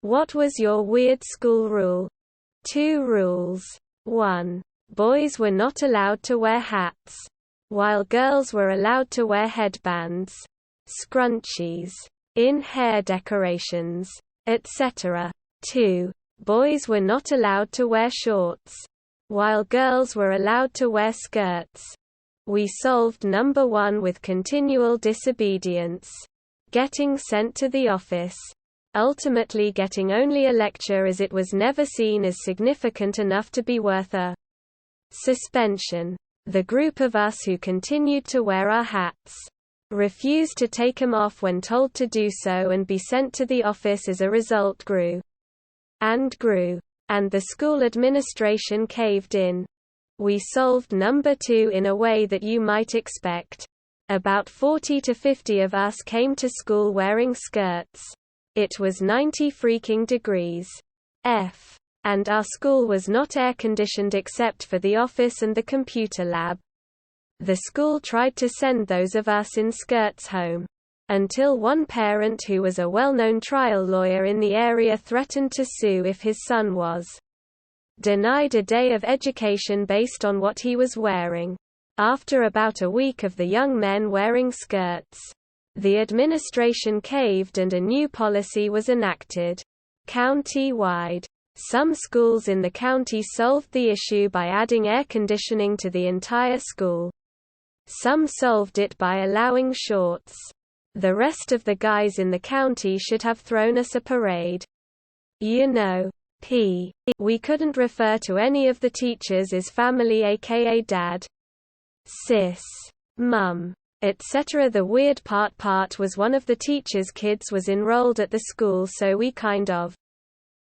What was your weird school rule? 2 rules. 1. Boys were not allowed to wear hats, while girls were allowed to wear headbands, scrunchies, in-hair decorations, etc. 2. Boys were not allowed to wear shorts, while girls were allowed to wear skirts. We solved number 1 with continual disobedience, getting sent to the office, ultimately getting only a lecture as it was never seen as significant enough to be worth a suspension. The group of us who continued to wear our hats refused to take them off when told to do so and be sent to the office as a result grew and grew, and the school administration caved in. We solved number 2 in a way that you might expect. About 40 to 50 of us came to school wearing skirts. It was 90 freaking degrees F, and our school was not air-conditioned except for the office and the computer lab. The school tried to send those of us in skirts home, until one parent who was a well-known trial lawyer in the area threatened to sue if his son was denied a day of education based on what he was wearing. After about a week of the young men wearing skirts, the administration caved and a new policy was enacted, county-wide. Some schools in the county solved the issue by adding air conditioning to the entire school. Some solved it by allowing shorts. The rest of the guys in the county should have thrown us a parade. You know, we couldn't refer to any of the teachers as family, aka dad, sis, mum, etc. The weird part was one of the teacher's kids was enrolled at the school, so we kind of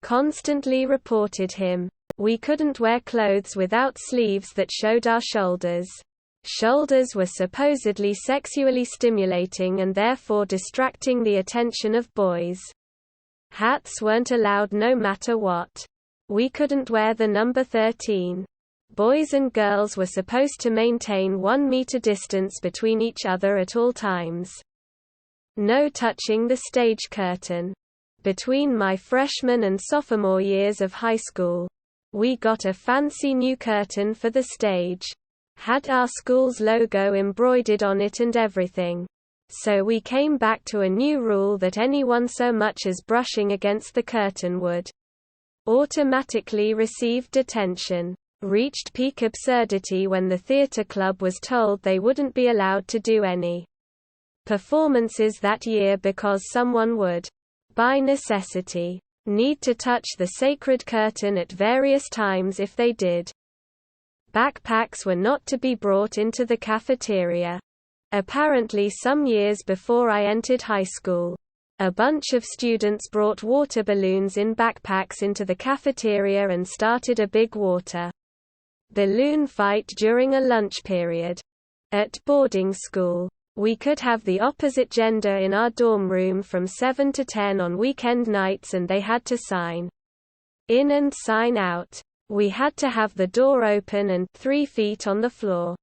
constantly reported him. We couldn't wear clothes without sleeves that showed our shoulders. Shoulders were supposedly sexually stimulating and therefore distracting the attention of boys. Hats weren't allowed no matter what. We couldn't wear the number 13. Boys and girls were supposed to maintain 1 meter distance between each other at all times. No touching the stage curtain. Between my freshman and sophomore years of high school, we got a fancy new curtain for the stage. Had our school's logo embroidered on it and everything. So we came back to a new rule that anyone so much as brushing against the curtain would automatically receive detention. Reached peak absurdity when the theater club was told they wouldn't be allowed to do any performances that year because someone would, by necessity, need to touch the sacred curtain at various times if they did. Backpacks were not to be brought into the cafeteria. Apparently some years before I entered high school, a bunch of students brought water balloons in backpacks into the cafeteria and started a big water balloon fight during a lunch period. At boarding school, we could have the opposite gender in our dorm room from 7 to 10 on weekend nights and they had to sign in and sign out. We had to have the door open and 3 feet on the floor.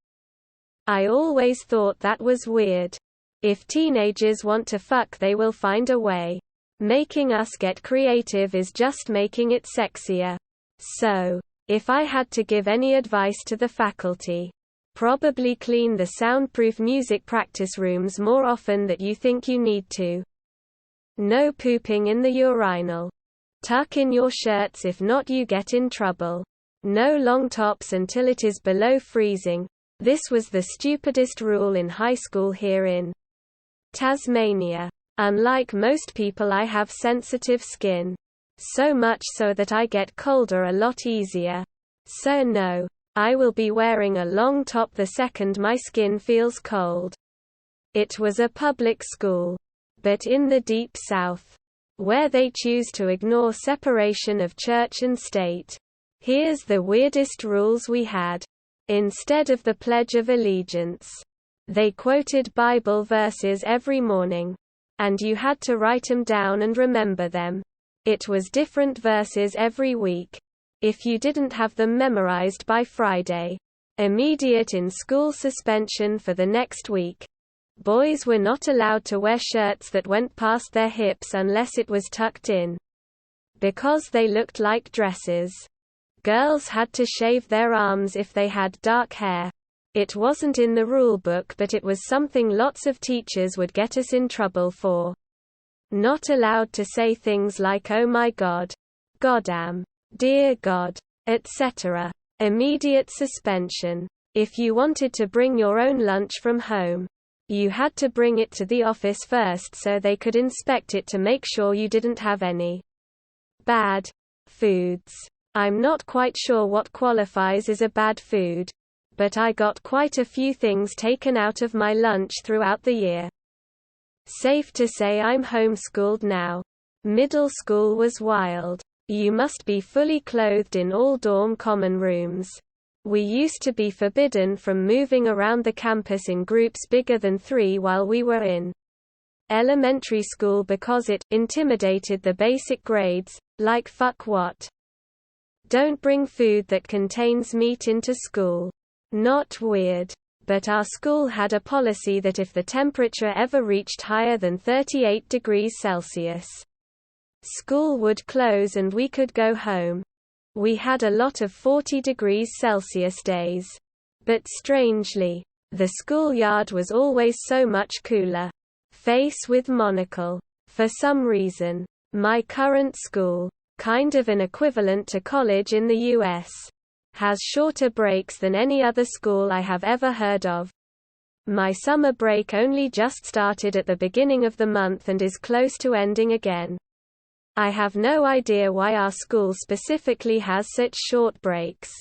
I always thought that was weird. If teenagers want to fuck, they will find a way. Making us get creative is just making it sexier. So, if I had to give any advice to the faculty, probably clean the soundproof music practice rooms more often than you think you need to. No pooping in the urinal. Tuck in your shirts, if not you get in trouble. No long tops until it is below freezing. This was the stupidest rule in high school here in Tasmania. Unlike most people, I have sensitive skin. So much so that I get colder a lot easier. So no, I will be wearing a long top the second my skin feels cold. It was a public school, but in the deep south, where they choose to ignore separation of church and state. Here's the weirdest rules we had. Instead of the Pledge of Allegiance, they quoted Bible verses every morning. And you had to write them down and remember them. It was different verses every week. If you didn't have them memorized by Friday, immediate in-school suspension for the next week. Boys were not allowed to wear shirts that went past their hips unless it was tucked in. because they looked like dresses. Girls had to shave their arms if they had dark hair. It wasn't in the rulebook, but it was something lots of teachers would get us in trouble for. Not allowed to say things like "oh my God," "goddamn," "dear God," etc. Immediate suspension. If you wanted to bring your own lunch from home, you had to bring it to the office first so they could inspect it to make sure you didn't have any bad foods. I'm not quite sure what qualifies as a bad food, but I got quite a few things taken out of my lunch throughout the year. Safe to say I'm homeschooled now. Middle school was wild. You must be fully clothed in all dorm common rooms. We used to be forbidden from moving around the campus in groups bigger than 3 while we were in elementary school because it intimidated the basic grades, like fuck what. Don't bring food that contains meat into school. Not weird. But our school had a policy that if the temperature ever reached higher than 38 degrees Celsius, school would close and we could go home. We had a lot of 40 degrees Celsius days. But strangely, the schoolyard was always so much cooler. Face with monocle. For some reason, my current school, kind of an equivalent to college in the US, has shorter breaks than any other school I have ever heard of. My summer break only just started at the beginning of the month and is close to ending again. I have no idea why our school specifically has such short breaks.